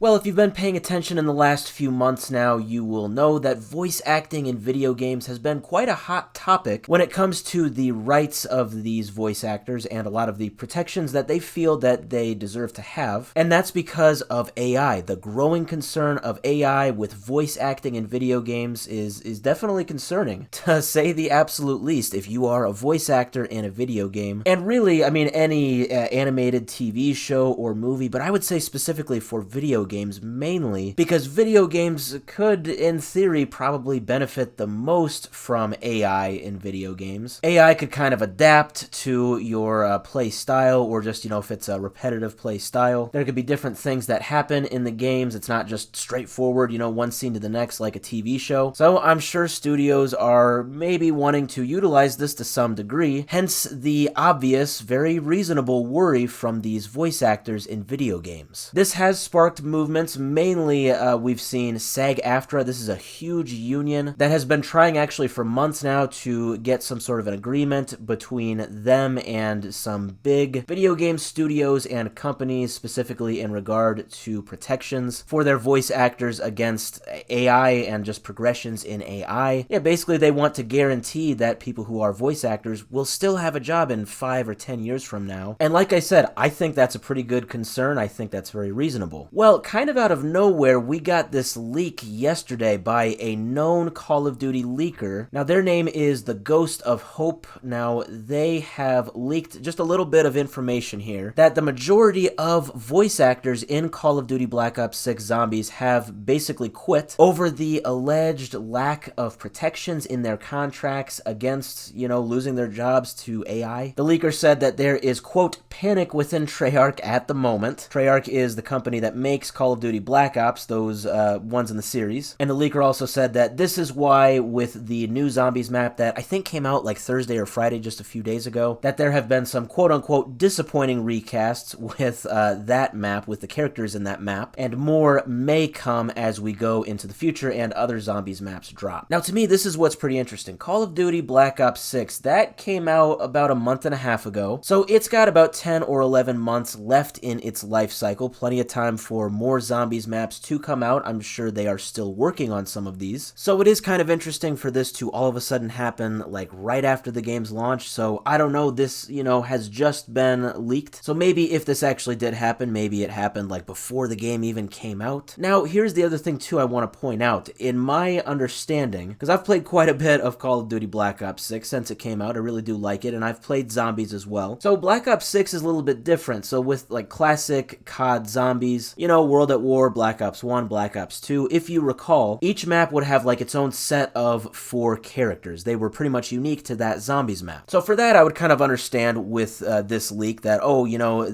Well, if you've been paying attention in the last few months now, you will know that voice acting in video games has been quite a hot topic when it comes to the rights of these voice actors and a lot of the protections that they feel that they deserve to have. And that's because of AI. The growing concern of AI with voice acting in video games is definitely concerning, to say the absolute least, if you are a voice actor in a video game. And really, I mean, any animated TV show or movie, but I would say specifically for video games mainly, because video games could, in theory, probably benefit the most from AI in video games. AI could kind of adapt to your play style, or just, if it's a repetitive play style. There could be different things that happen in the games. It's not just straightforward, one scene to the next like a TV show. So I'm sure studios are maybe wanting to utilize this to some degree, hence the obvious, very reasonable worry from these voice actors in video games. This has sparked movements. Mainly, we've seen SAG-AFTRA. This is a huge union that has been trying actually for months now to get some sort of an agreement between them and some big video game studios and companies, specifically in regard to protections for their voice actors against AI and just progressions in AI. Yeah, basically they want to guarantee that people who are voice actors will still have a job in 5 or 10 years from now. And like I said, I think that's a pretty good concern. I think that's very reasonable. Well, kind of out of nowhere, we got this leak yesterday by a known Call of Duty leaker. Now, their name is the Ghost of Hope. Now, they have leaked just a little bit of information here that the majority of voice actors in Call of Duty Black Ops 6 Zombies have basically quit over the alleged lack of protections in their contracts against, losing their jobs to AI. The leaker said that there is, quote, panic within Treyarch at the moment. Treyarch is the company that makes Call of Duty Black Ops, those ones in the series. And the leaker also said that this is why with the new Zombies map that I think came out like Thursday or Friday just a few days ago, that there have been some quote-unquote disappointing recasts with that map, with the characters in that map, and more may come as we go into the future and other Zombies maps drop. Now, to me, this is what's pretty interesting. Call of Duty Black Ops 6, that came out about a month and a half ago, so it's got about 10 or 11 months left in its life cycle, plenty of time for more Zombies maps to come out. I'm sure they are still working on some of these. So it is kind of interesting for this to all of a sudden happen like right after the game's launch. So I don't know, this, has just been leaked. So maybe if this actually did happen, maybe it happened like before the game even came out. Now, here's the other thing too I want to point out. In my understanding, because I've played quite a bit of Call of Duty Black Ops 6 since it came out, I really do like it, and I've played Zombies as well. So Black Ops 6 is a little bit different. So with like classic COD Zombies, World at War, Black Ops 1, Black Ops 2, if you recall, each map would have like its own set of 4 characters. They were pretty much unique to that Zombies map. So for that, I would kind of understand with this leak that,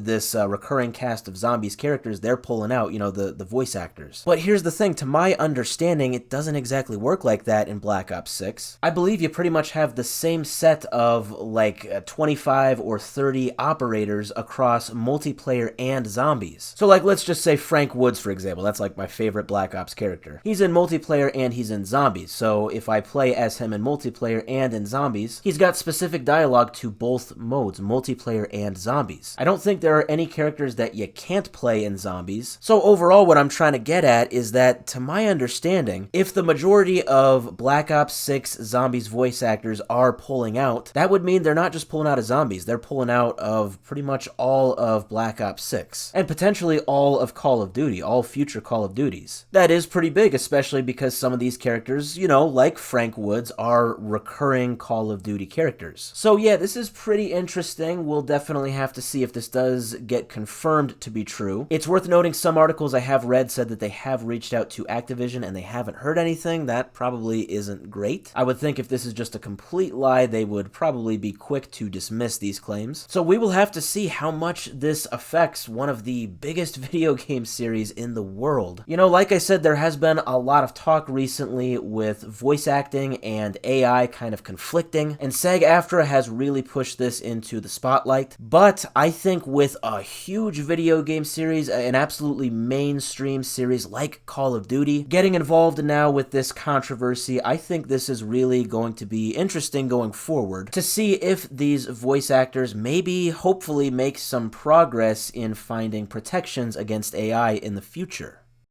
this recurring cast of Zombies characters, they're pulling out, the voice actors. But here's the thing, to my understanding, it doesn't exactly work like that in Black Ops 6. I believe you pretty much have the same set of like 25 or 30 operators across multiplayer and Zombies. So like, let's just say Frank Woods, for example. That's like my favorite Black Ops character. He's in multiplayer and he's in Zombies. So if I play as him in multiplayer and in Zombies, he's got specific dialogue to both modes, multiplayer and Zombies. I don't think there are any characters that you can't play in Zombies. So overall, what I'm trying to get at is that, to my understanding, if the majority of Black Ops 6 Zombies voice actors are pulling out, that would mean they're not just pulling out of Zombies, they're pulling out of pretty much all of Black Ops 6. And potentially all of Call of Duty, all future Call of Duties. That is pretty big, especially because some of these characters, like Frank Woods, are recurring Call of Duty characters. So yeah, this is pretty interesting. We'll definitely have to see if this does get confirmed to be true. It's worth noting some articles I have read said that they have reached out to Activision and they haven't heard anything. That probably isn't great. I would think if this is just a complete lie, they would probably be quick to dismiss these claims. So we will have to see how much this affects one of the biggest video game series in the world. Like I said, there has been a lot of talk recently with voice acting and AI kind of conflicting, and SAG-AFTRA has really pushed this into the spotlight. But I think with a huge video game series, an absolutely mainstream series like Call of Duty, getting involved now with this controversy, I think this is really going to be interesting going forward to see if these voice actors maybe, hopefully, make some progress in finding protections against AI in the future.